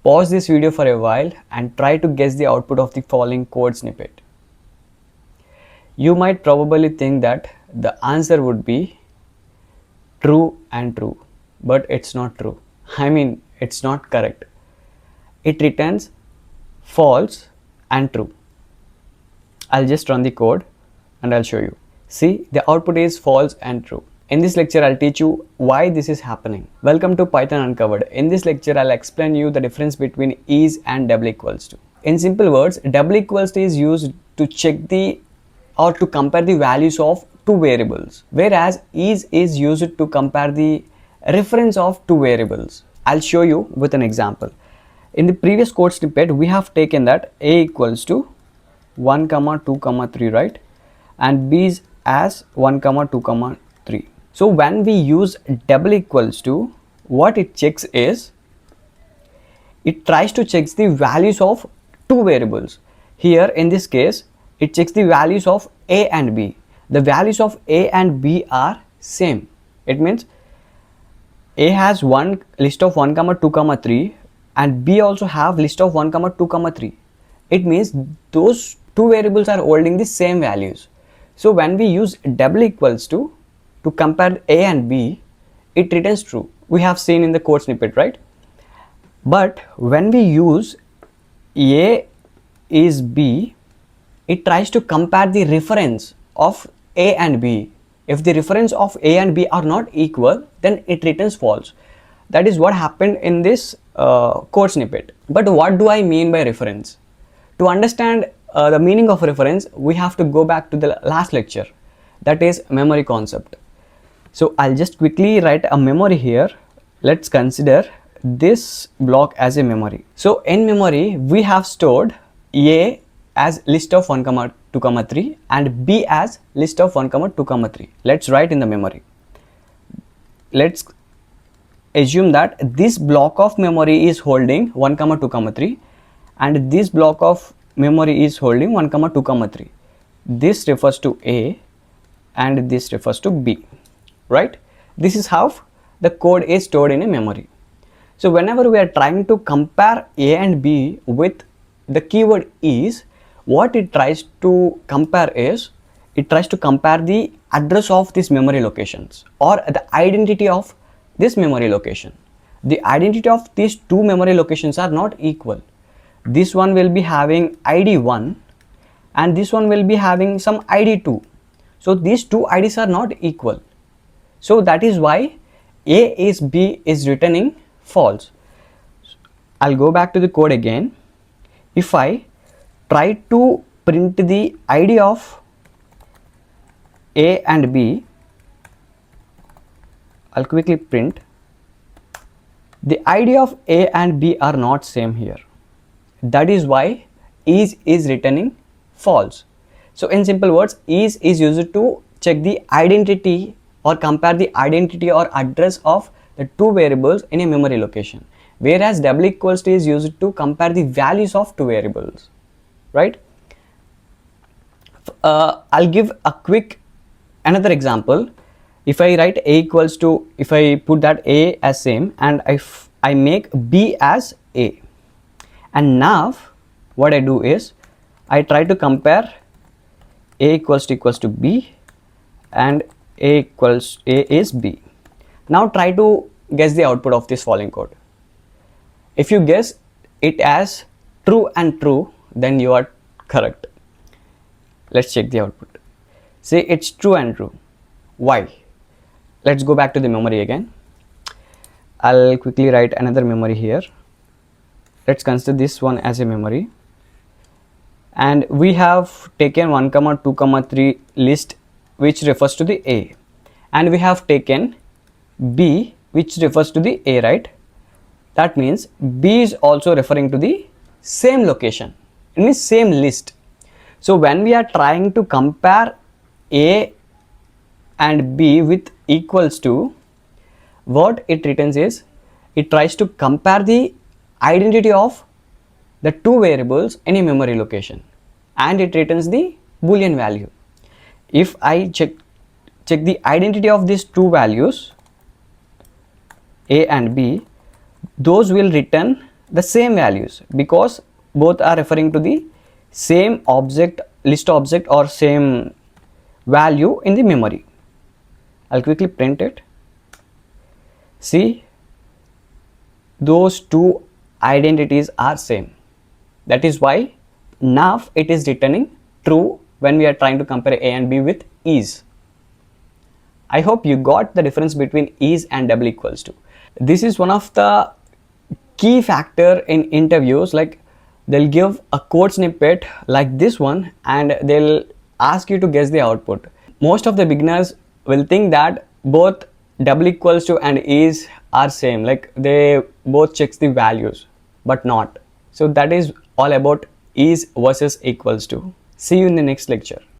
Pause this video for a while and try to guess the output of the following code snippet. You might probably think that the answer would be true and true, but it's not true. I mean, it's not correct. It returns false and true. I'll just run the code and I'll show you. See, the output is false and true. In this lecture, I'll teach you why this is happening. Welcome to Python Uncovered. In this lecture, I'll explain you the difference between is and double equals to. In simple words, double equals to is used to check the or to compare the values of two variables, whereas is used to compare the reference of two variables. I'll show you with an example. In the previous code snippet, we have taken that a equals to 1, 2, 3, right? And b is as 1, 2, 3. So when we use double equals to, what it checks is, it tries to check the values of two variables. Here in this case, it checks the values of a and b. The values of a and b are same. It means a has one list of 1, 2, 3 and b also have list of 1, 2, 3. It means those two variables are holding the same values. So when we use double equals to compare a and b, it returns true. We have seen in the code snippet, right? But when we use a is b, it tries to compare the reference of a and b. If the reference of a and b are not equal, then it returns false. That is what happened in this code snippet. But what do I mean by reference? To understand the meaning of reference, we have to go back to the last lecture, that is memory concept. So I'll just quickly write a memory here. Let's consider this block as a memory. So in memory, we have stored a as list of 1, 2, 3 and b as list of 1, 2, 3. Let's write in the memory. Let's assume that this block of memory is holding 1, 2, 3 and this block of memory is holding 1, 2, 3. This refers to a and this refers to b, right? This is how the code is stored in a memory. So whenever we are trying to compare a and b with the keyword is, what it tries to compare is, it tries to compare the address of these memory locations or the identity of this memory location. The identity of these two memory locations are not equal. This one will be having ID 1 and this one will be having some ID 2. So these two IDs are not equal. So that is why A is B is returning false. I'll go back to the code again. If I try to print the ID of A and B, I'll quickly print. The ID of A and B are not same here. That is why is returning false. So in simple words, is used to check the identity or compare the identity or address of the two variables in a memory location, whereas double equals to is used to compare the values of two variables, right? I'll give a quick another example. If I write a equals to, if I put that a as same and if I make b as a, and now what I do is I try to compare a equals to b and a is b. Now try to guess the output of this following code. If you guess it as true and true, then you are correct. Let's check the output. Say it's true and true. Why? Let's go back to the memory again. I'll quickly write another memory here. Let's consider this one as a memory. And we have taken 1, 2, 3 list which refers to the A. And we have taken B which refers to the A, right? That means B is also referring to the same location. It means same list. So when we are trying to compare A and B with equals to, what it returns is, it tries to compare the identity of the two variables in a memory location and it returns the boolean value. If I check the identity of these two values A and B, those will return the same values, because both are referring to the same object, list object, or same value in the memory. I'll quickly print it. See, those two identities are same. That is why now it is returning true when we are trying to compare A and B with is. I hope you got the difference between is and double equals to. This is one of the key factor in interviews. Like, they'll give a code snippet like this one and they'll ask you to guess the output. Most of the beginners will think that both double equals to and is are same, like they both checks the values, but not. So that is all about is versus equals to. See you in the next lecture.